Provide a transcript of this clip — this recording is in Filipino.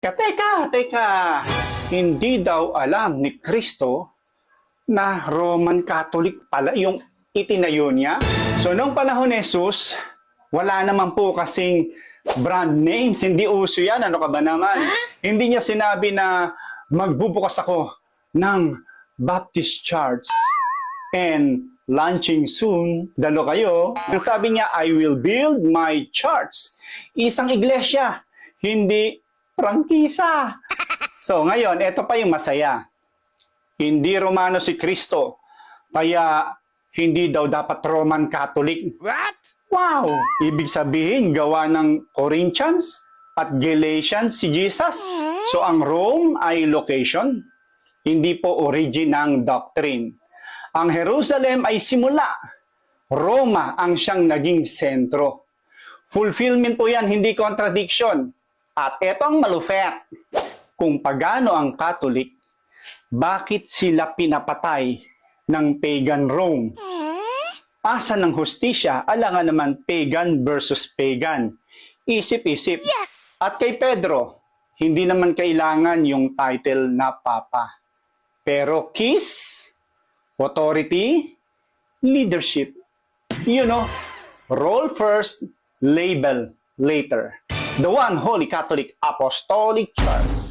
Teka. Hindi daw alam ni Kristo na Roman Catholic pala yung itinayo niya. So, nung panahon ni Jesus, wala naman po kasing brand names. Hindi uso yan. Ano ka ba naman? Hindi niya sinabi na magbubukas ako ng Baptist Church and launching soon. Dalo kayo. Ang sabi niya, I will build my church. Isang iglesia. Hindi prangkisa. So ngayon, ito pa yung masaya. Hindi Romano si Kristo, kaya hindi daw dapat Roman Catholic. What? Wow! Ibig sabihin, gawa ng Corinthians at Galatians si Jesus. So ang Rome ay location, hindi po origin ng doctrine. Ang Jerusalem ay simula. Roma ang siyang naging sentro. Fulfillment po yan, hindi contradiction. At etong malupet. Kung pagano ang Catholic, bakit sila pinapatay ng pagan Rome? Asa ng hustisya, alangan naman pagan versus pagan. Isip-isip. Yes! At kay Pedro, hindi naman kailangan yung title na Papa. Pero kiss, authority, leadership. You know, role first, label later. The One Holy Catholic Apostolic Church.